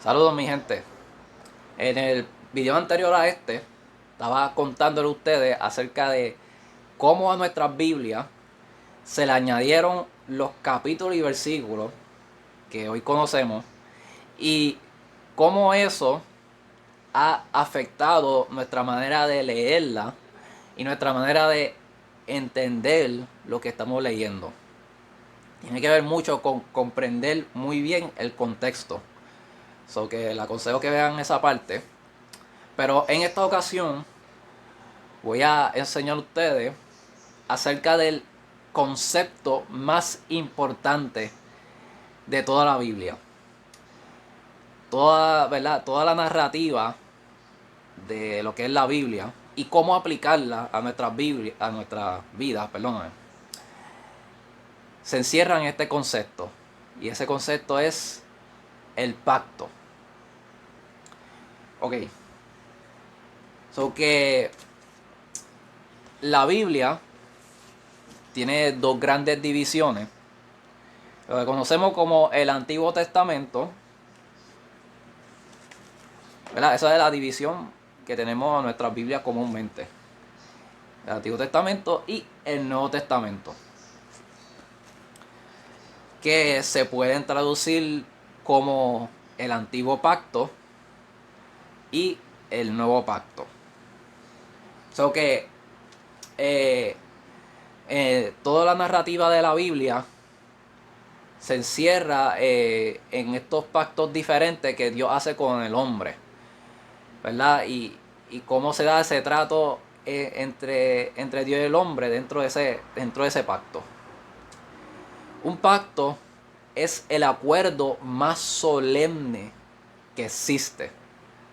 Saludos mi gente. En el video anterior a este estaba contándole a ustedes acerca de cómo a nuestras Biblias se le añadieron los capítulos y versículos que hoy conocemos y cómo eso ha afectado nuestra manera de leerla y nuestra manera de entender lo que estamos leyendo. Tiene que ver mucho con comprender muy bien el contexto. So que les aconsejo que vean esa parte. Pero en esta ocasión voy a enseñar a ustedes acerca del concepto más importante de toda la Biblia. Toda, ¿verdad? Toda la narrativa de lo que es la Biblia y cómo aplicarla a nuestras vidas, perdóname, se encierra en este concepto. Y ese concepto es el pacto. Ok. So que la Biblia tiene dos grandes divisiones. Lo que conocemos como el Antiguo Testamento, ¿verdad? Esa es la división que tenemos en nuestras Biblias comúnmente. El Antiguo Testamento y el Nuevo Testamento. Que se pueden traducir como el Antiguo Pacto y el Nuevo Pacto. So que eh, toda la narrativa de la Biblia se encierra en estos pactos diferentes que Dios hace con el hombre, ¿verdad? Y cómo se da ese trato entre Dios y el hombre dentro de ese pacto. Un pacto es el acuerdo más solemne que existe.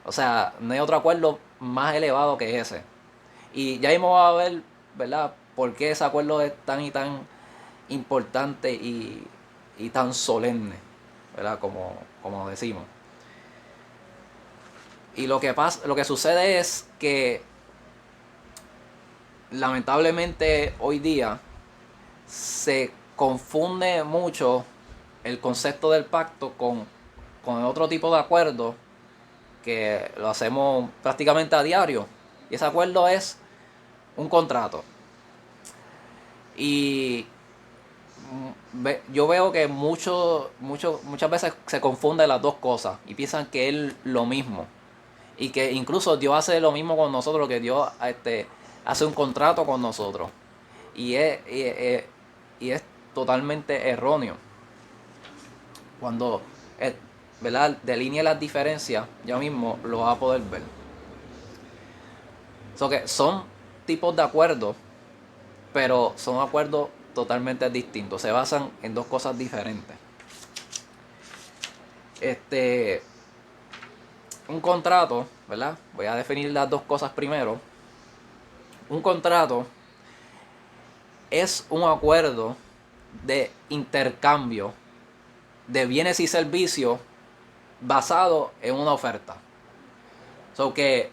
O sea, no hay otro acuerdo más elevado que ese. Y ya vamos a ver, ¿verdad?, por qué ese acuerdo es tan y tan importante y tan solemne, ¿verdad? Como decimos. Y lo que sucede es que lamentablemente hoy día se confunde mucho el concepto del pacto con otro tipo de acuerdo que lo hacemos prácticamente a diario. Y ese acuerdo es un contrato. Y yo veo que muchas veces se confunden las dos cosas y piensan que es lo mismo. Y que incluso Dios hace lo mismo con nosotros, que Dios hace un contrato con nosotros. Y es totalmente erróneo. Cuando ¿verdad?, delinea las diferencias, ya mismo lo vas a poder ver. Que son tipos de acuerdos, pero son acuerdos totalmente distintos. Se basan en dos cosas diferentes. Un contrato, ¿verdad? Voy a definir las dos cosas primero. Un contrato es un acuerdo de intercambio de bienes y servicios basado en una oferta. Que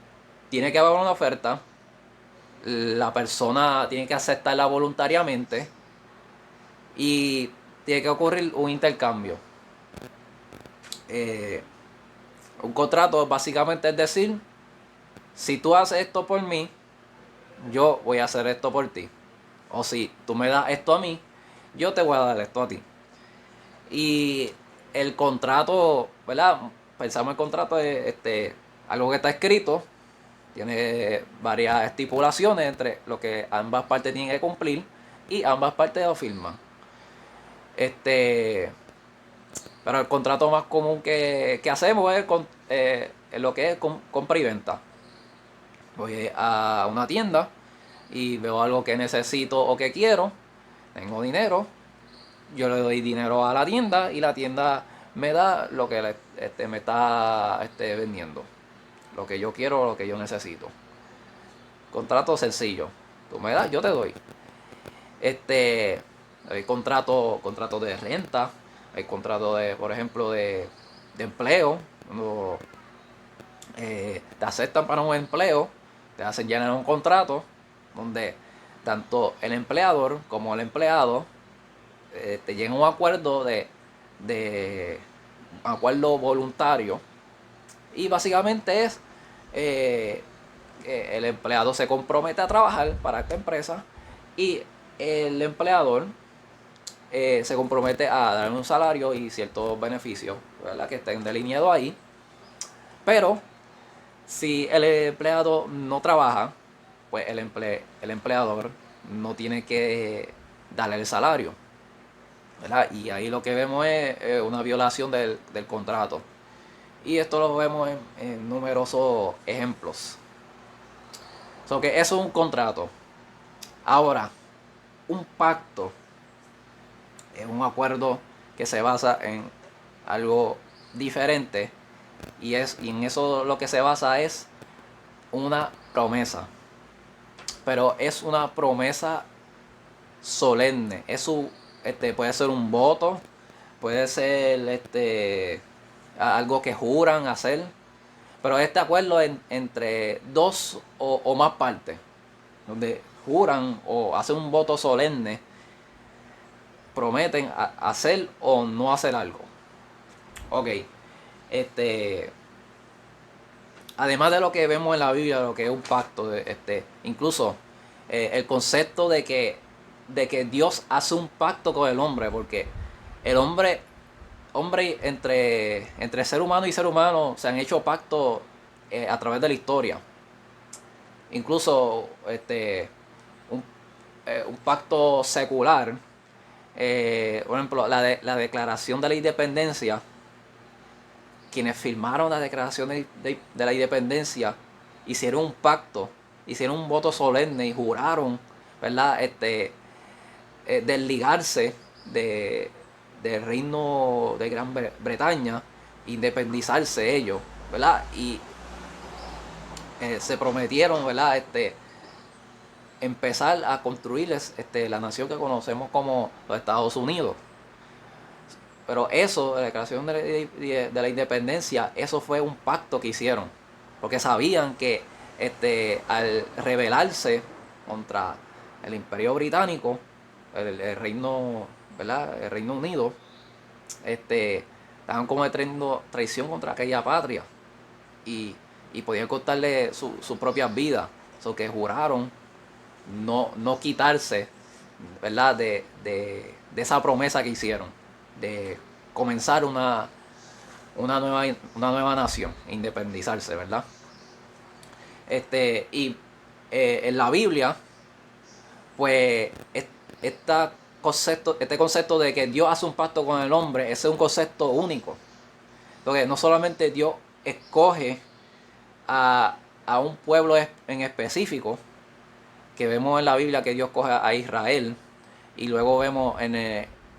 tiene que haber una oferta, la persona tiene que aceptarla voluntariamente y tiene que ocurrir un intercambio. Un contrato básicamente es decir, si tú haces esto por mí, yo voy a hacer esto por ti. O si tú me das esto a mí, yo te voy a dar esto a ti. Y el contrato, ¿verdad? Pensamos el contrato es algo que está escrito, tiene varias estipulaciones entre lo que ambas partes tienen que cumplir y ambas partes lo firman. Pero el contrato más común que hacemos es lo que es compra y venta. Voy a una tienda y veo algo que necesito o que quiero, tengo dinero, yo le doy dinero a la tienda y la tienda me da lo que me está vendiendo, lo que yo quiero o lo que yo necesito. Contrato sencillo, tú me das, yo te doy. Hay contratos de renta, hay contratos de, por ejemplo, de empleo. Cuando te aceptan para un empleo, te hacen llenar un contrato donde tanto el empleador como el empleado te llegan a un acuerdo de acuerdo voluntario, Y básicamente es que el empleado se compromete a trabajar para esta empresa y el empleador se compromete a dar un salario y ciertos beneficios, ¿verdad?, que estén delineados ahí. Pero si el empleado no trabaja, pues el empleador no tiene que darle el salario, ¿verdad? Y ahí lo que vemos es una violación del contrato. Y esto lo vemos en numerosos ejemplos. So que eso es un contrato. Ahora, un pacto es un acuerdo que se basa en algo diferente y en eso lo que se basa es una promesa. Pero es una promesa solemne. Puede ser un voto, puede ser algo que juran hacer, pero este acuerdo entre dos o más partes, donde juran o hacen un voto solemne, prometen hacer o no hacer algo. Ok, este, además de lo que vemos en la Biblia, lo que es un pacto, incluso el concepto de que Dios hace un pacto con el hombre, porque el hombre entre ser humano y ser humano se han hecho pactos a través de la historia. Incluso un pacto secular, por ejemplo, la declaración de la independencia. Quienes firmaron la declaración de la independencia hicieron un pacto, hicieron un voto solemne y juraron, ¿verdad?, desligarse del reino de Gran Bretaña, independizarse ellos, ¿verdad? Y se prometieron, ¿verdad?, empezar a construirles la nación que conocemos como los Estados Unidos. Pero eso, la declaración de la independencia, eso fue un pacto que hicieron. Porque sabían que al rebelarse contra el Imperio Británico, el reino, ¿verdad?, el Reino Unido, estaban cometiendo traición contra aquella patria. Y, y podían costarle su propia vida. So que juraron no quitarse, ¿verdad?, de esa promesa que hicieron de comenzar una nueva nación, independizarse, ¿verdad? Y en la Biblia, pues este concepto de que Dios hace un pacto con el hombre, ese es un concepto único. Porque no solamente Dios escoge a un pueblo en específico, que vemos en la Biblia que Dios coge a Israel, y luego vemos en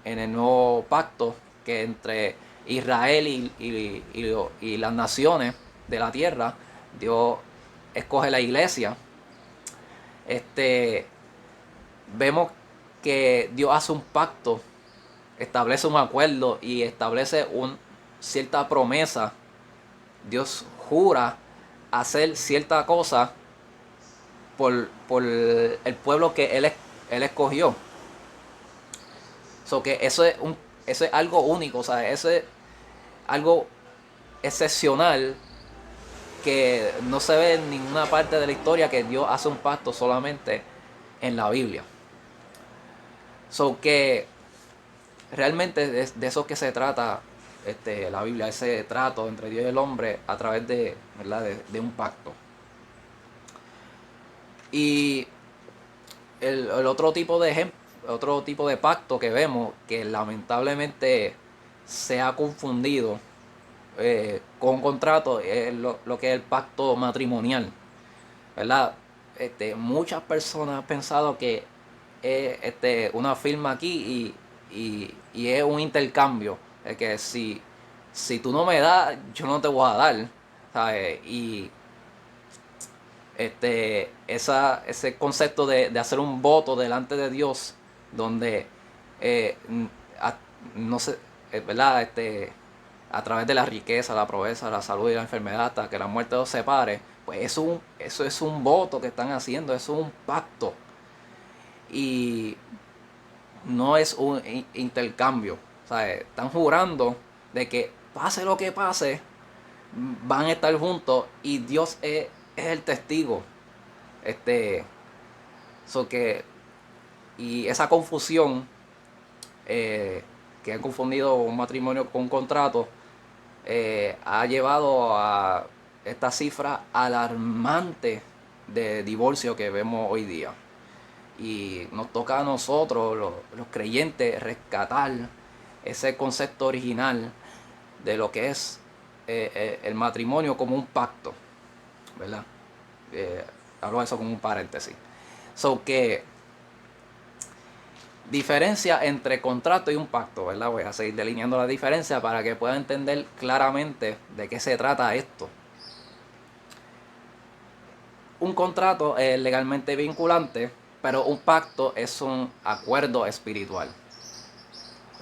el nuevo pacto que entre Israel y las naciones de la tierra, Dios escoge la iglesia. Vemos que Dios hace un pacto, establece un acuerdo y establece cierta promesa. Dios jura hacer cierta cosa por el pueblo que él escogió. So que eso es algo único, o sea, eso es algo excepcional que no se ve en ninguna parte de la historia, que Dios hace un pacto solamente en la Biblia. So que realmente de eso que se trata la Biblia, ese trato entre Dios y el hombre a través ¿verdad?, de un pacto. Y el otro tipo de pacto que vemos, que lamentablemente se ha confundido con un contrato, es lo que es el pacto matrimonial, ¿verdad? Muchas personas han pensado que es una firma aquí y es un intercambio, es que si tú no me das, yo no te voy a dar, ¿sabes? Y ese concepto de hacer un voto delante de Dios, donde a, no sé, ¿verdad?, a través de la riqueza, la pobreza, la salud y la enfermedad, hasta que la muerte los separe, pues eso es un voto que están haciendo, eso es un pacto. Y no es un intercambio. O sea, están jurando de que pase lo que pase, van a estar juntos y Dios es el testigo. So que, y esa confusión, que han confundido un matrimonio con un contrato, ha llevado a esta cifra alarmante de divorcio que vemos hoy día. Y nos toca a nosotros, los creyentes, rescatar ese concepto original de lo que es el matrimonio como un pacto, ¿verdad? Eh, Hablo de eso como un paréntesis. So que diferencia entre contrato y un pacto, ¿verdad? Voy a seguir delineando la diferencia para que puedan entender claramente de qué se trata esto. Un contrato es legalmente vinculante, pero un pacto es un acuerdo espiritual.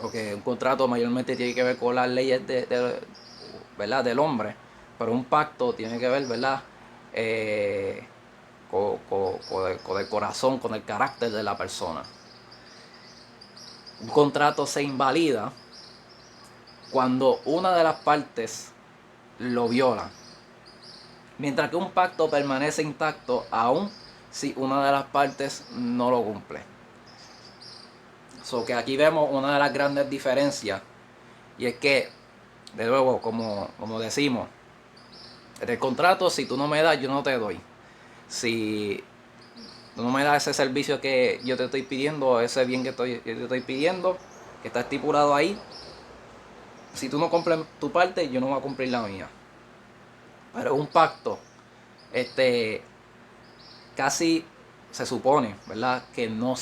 Porque un contrato mayormente tiene que ver con las leyes ¿verdad? Del hombre, pero un pacto tiene que ver, ¿verdad? Con el corazón, con el carácter de la persona. Un contrato se invalida cuando una de las partes lo viola, mientras que un pacto permanece intacto aún si una de las partes no lo cumple. So que aquí vemos una de las grandes diferencias, y es que, de nuevo, como decimos, el contrato, si tú no me das, yo no te doy. Si tú no me das ese servicio que yo te estoy pidiendo, ese bien que yo te estoy pidiendo, que está estipulado ahí, si tú no cumples tu parte, yo no voy a cumplir la mía. Pero un pacto, este, casi se supone, ¿verdad? Que no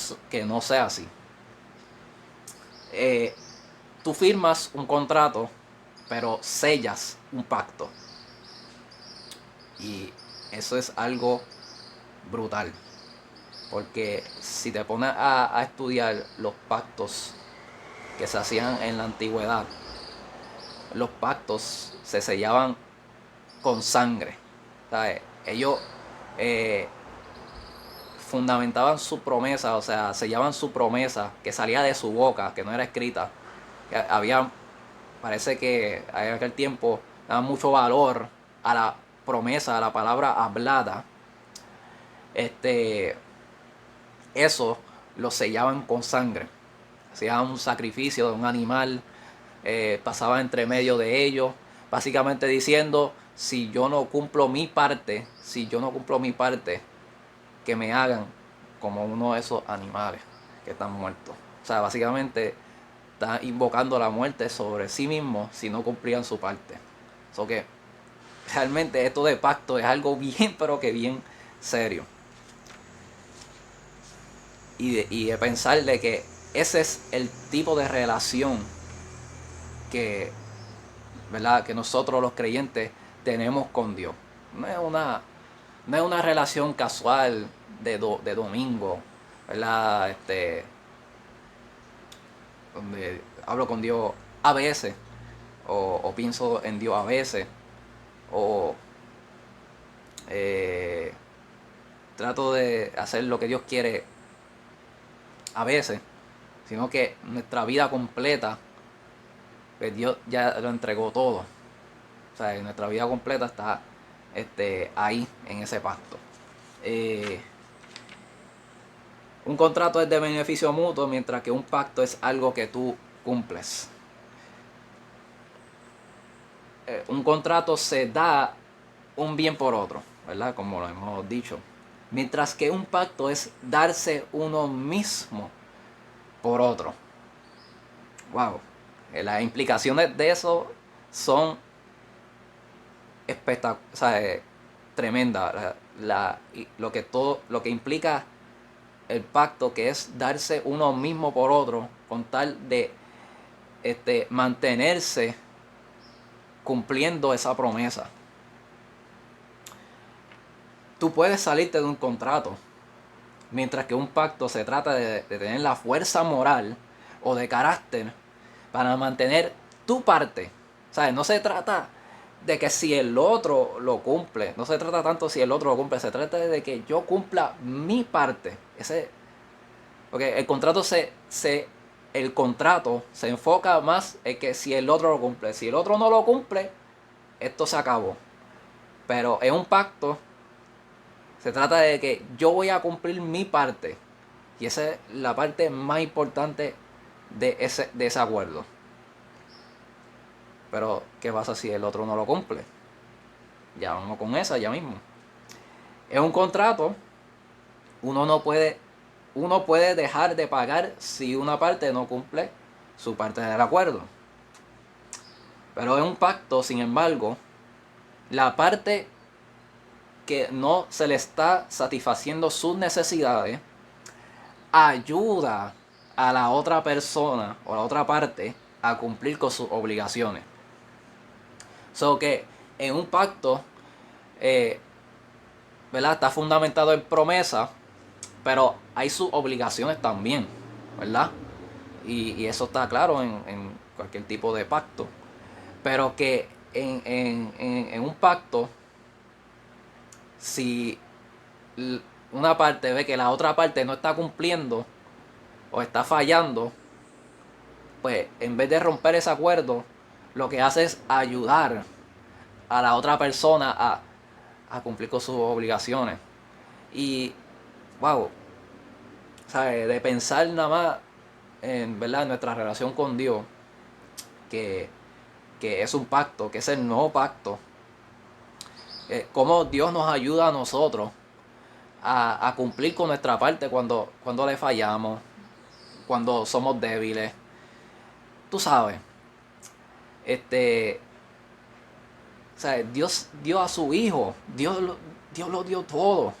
sea así. Eh, Tú firmas un contrato, pero sellas un pacto. Y eso es algo brutal. Porque si te pones a estudiar los pactos que se hacían en la antigüedad, los pactos se sellaban con sangre. ¿Sabes? Ellos eh, fundamentaban su promesa, o sea, sellaban su promesa que salía de su boca, que no era escrita. Que había, parece que en aquel tiempo daban mucho valor a la promesa, a la palabra hablada. Eso lo sellaban con sangre. Hacían un sacrificio de un animal, pasaba entre medio de ellos, básicamente diciendo, si yo no cumplo mi parte, que me hagan como uno de esos animales que están muertos. O sea, básicamente está invocando la muerte sobre sí mismo si no cumplían su parte. So que realmente esto de pacto es algo bien, pero que bien serio. Y de pensar de que ese es el tipo de relación que, ¿verdad? Que nosotros los creyentes tenemos con Dios. No es una relación casual de domingo, ¿verdad? Donde hablo con Dios a veces, o pienso en Dios a veces, o eh, trato de hacer lo que Dios quiere a veces, sino que nuestra vida completa, pues Dios ya lo entregó todo. O sea, nuestra vida completa está ahí en ese pacto. Eh, un contrato es de beneficio mutuo, mientras que un pacto es algo que tú cumples. Un contrato se da un bien por otro, ¿verdad? Como lo hemos dicho. Mientras que un pacto es darse uno mismo por otro. Wow. Las implicaciones de eso son o sea, tremendas. Lo que implica el pacto, que es darse uno mismo por otro, con tal de mantenerse cumpliendo esa promesa. Tú puedes salirte de un contrato, mientras que un pacto se trata de tener la fuerza moral o de carácter para mantener tu parte. ¿Sabes? No se trata de que si el otro lo cumple, no se trata tanto si el otro lo cumple, se trata de que yo cumpla mi parte. Porque el contrato se enfoca más en que si el otro lo cumple. Si el otro no lo cumple, esto se acabó. Pero en un pacto se trata de que yo voy a cumplir mi parte. Y esa es la parte más importante de ese acuerdo. Pero, ¿qué pasa si el otro no lo cumple? Ya vamos con esa ya mismo. En un contrato, uno no puede, uno puede dejar de pagar si una parte no cumple su parte del acuerdo. Pero en un pacto, sin embargo, la parte que no se le está satisfaciendo sus necesidades ayuda a la otra persona o a la otra parte a cumplir con sus obligaciones. So que en un pacto, eh, ¿verdad? Está fundamentado en promesa, pero hay sus obligaciones también, ¿verdad? Y eso está claro en cualquier tipo de pacto. Pero que en un pacto, si una parte ve que la otra parte no está cumpliendo o está fallando, pues en vez de romper ese acuerdo, lo que hace es ayudar a la otra persona a cumplir con sus obligaciones. Y, wow, ¿sabes? De pensar nada más en, ¿verdad?, en nuestra relación con Dios, que, que es un pacto, que es el nuevo pacto. Cómo Dios nos ayuda a nosotros a cumplir con nuestra parte cuando le fallamos, cuando somos débiles. Tú sabes, este, o sea, Dios dio a su Hijo, Dios lo dio todo.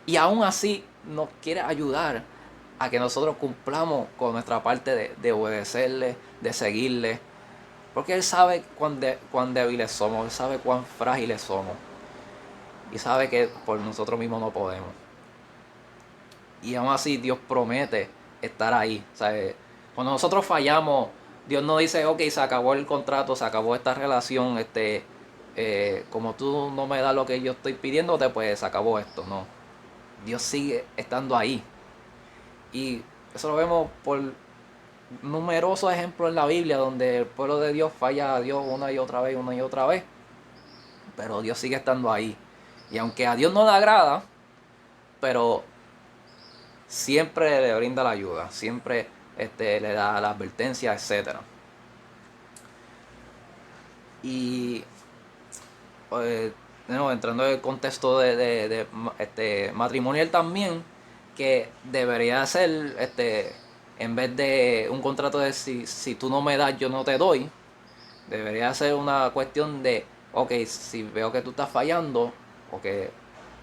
Y aún así nos quiere ayudar a que nosotros cumplamos con nuestra parte de obedecerle, de seguirle. Porque Él sabe cuán débiles somos, Él sabe cuán frágiles somos. Y sabe que por nosotros mismos no podemos. Y aún así Dios promete estar ahí. O sea, cuando nosotros fallamos, Dios no dice, ok, se acabó el contrato, se acabó esta relación, como tú no me das lo que yo estoy pidiéndote, pues se acabó esto. No. Dios sigue estando ahí. Y eso lo vemos por numerosos ejemplos en la Biblia donde el pueblo de Dios falla a Dios una y otra vez, una y otra vez. Pero Dios sigue estando ahí. Y aunque a Dios no le agrada, pero siempre le brinda la ayuda, siempre le da la advertencia, etcétera. Y entrando en el contexto de matrimonial también, que debería ser, en vez de un contrato de si tú no me das, yo no te doy, debería ser una cuestión de, ok, si veo que tú estás fallando, o que,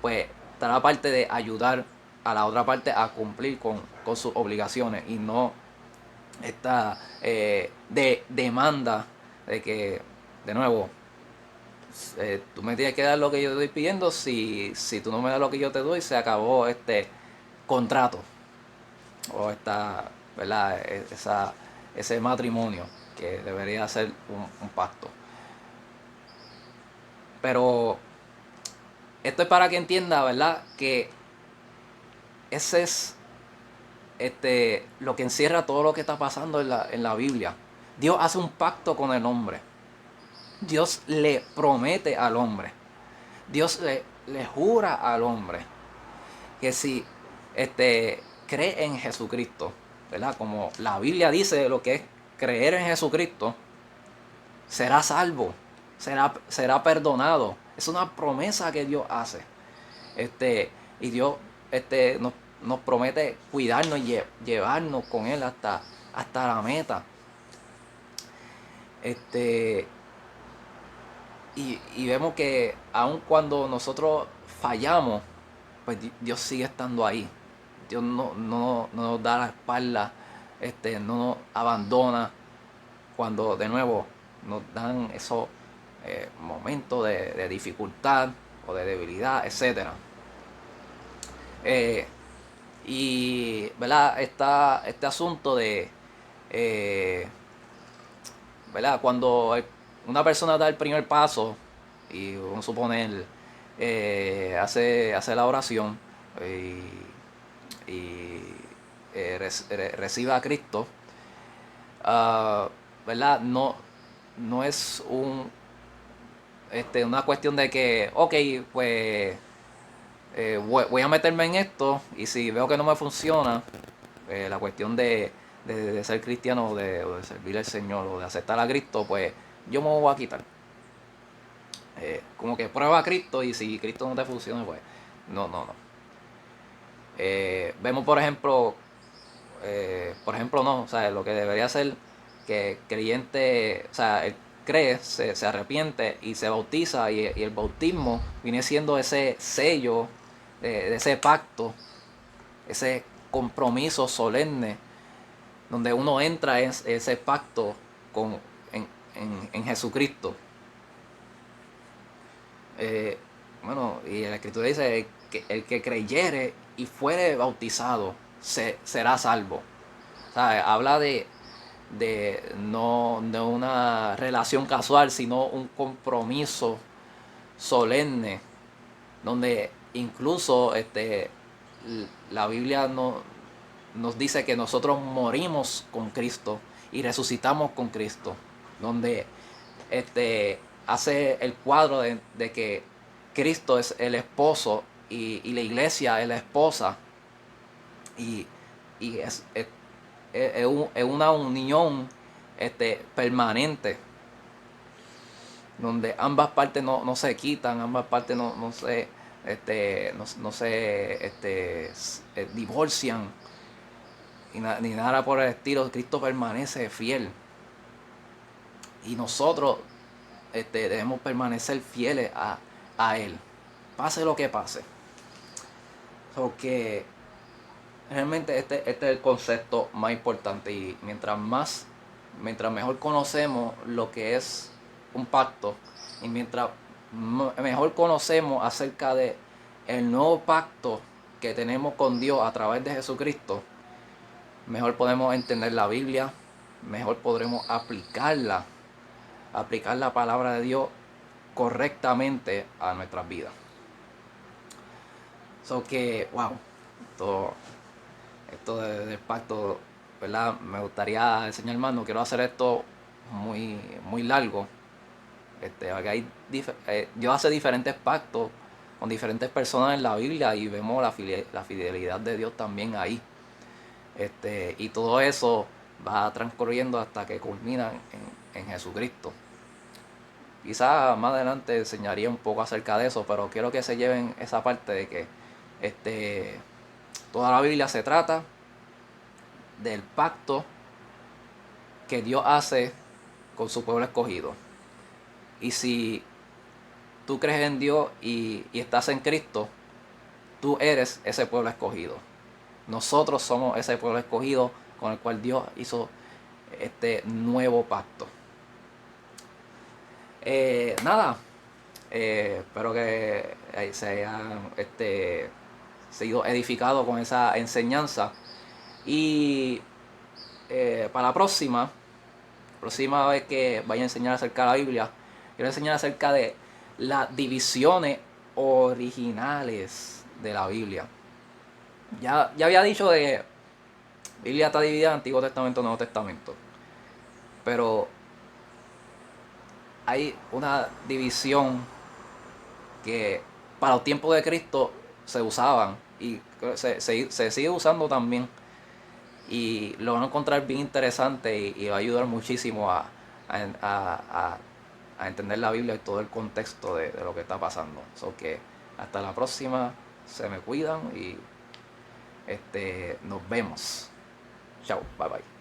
pues, está la parte de ayudar a la otra parte a cumplir con sus obligaciones y no esta demanda de que, de nuevo, tú me tienes que dar lo que yo te estoy pidiendo. Si tú no me das lo que yo te doy, se acabó este contrato o esta, ¿verdad? Ese matrimonio que debería ser un pacto. Pero esto es para que entienda, ¿verdad?, que ese es lo que encierra todo lo que está pasando en la Biblia. Dios hace un pacto con el hombre. Dios le promete al hombre. Dios le jura al hombre que si cree en Jesucristo, ¿verdad? Como la Biblia dice lo que es creer en Jesucristo, será salvo, será perdonado. Es una promesa que Dios hace. Y Dios nos promete cuidarnos y llevarnos con Él hasta la meta. Y vemos que aun cuando nosotros fallamos, pues Dios sigue estando ahí. Dios no nos da la espalda, no nos abandona cuando de nuevo nos dan esos momentos de dificultad o de debilidad, etcétera. Y, ¿verdad? Este asunto de, ¿verdad? Cuando una persona da el primer paso y vamos a suponer hace la oración y recibe a Cristo, ¿verdad? No es una cuestión de que, ok, pues voy a meterme en esto y si veo que no me funciona, la cuestión de ser cristiano o de servir al Señor o de aceptar a Cristo, pues yo me voy a quitar. Como que prueba a Cristo y si Cristo no te funciona, pues no, no, no. Vemos por ejemplo no, o sea, lo que debería ser que creyente, o sea, él cree, se arrepiente y se bautiza y el bautismo viene siendo ese sello de ese pacto, ese compromiso solemne donde uno entra en ese pacto con, en Jesucristo. Eh, bueno, y la escritura dice que el que creyere y fuere bautizado será salvo. O sea, habla de no de una relación casual, sino un compromiso solemne, donde incluso la Biblia nos dice que nosotros morimos con Cristo y resucitamos con Cristo, donde hace el cuadro de que Cristo es el esposo y la iglesia es la esposa y, y es una unión permanente donde ambas partes no se quitan, ambas partes no se no se divorcian ni nada por el estilo. Cristo permanece fiel y nosotros debemos permanecer fieles a Él, pase lo que pase. Porque realmente este es el concepto más importante y mientras mejor conocemos lo que es un pacto y mientras mejor conocemos acerca de el nuevo pacto que tenemos con Dios a través de Jesucristo, mejor podemos entender la Biblia, mejor podremos aplicar la palabra de Dios correctamente a nuestras vidas. Wow, esto del pacto, ¿verdad? Me gustaría enseñar más, no quiero hacer esto muy largo. Yo hace diferentes pactos con diferentes personas en la Biblia y vemos la fidelidad de Dios también ahí. Y todo eso va transcurriendo hasta que culmina en Jesucristo. Quizás más adelante enseñaría un poco acerca de eso, pero quiero que se lleven esa parte de que toda la Biblia se trata del pacto que Dios hace con su pueblo escogido. Y si tú crees en Dios y estás en Cristo, tú eres ese pueblo escogido. Nosotros somos ese pueblo escogido con el cual Dios hizo este nuevo pacto. Nada, espero que se hayan sido edificados con esa enseñanza. Y para la próxima vez que vaya a enseñar acerca de la Biblia, quiero enseñar acerca de las divisiones originales de la Biblia. Ya había dicho de que la Biblia está dividida en Antiguo Testamento y Nuevo Testamento, pero hay una división que para los tiempos de Cristo se usaban y se sigue usando también, y lo van a encontrar bien interesante y va a ayudar muchísimo a entender la Biblia y todo el contexto de lo que está pasando. Que hasta la próxima, se me cuidan y nos vemos. Chao, bye bye.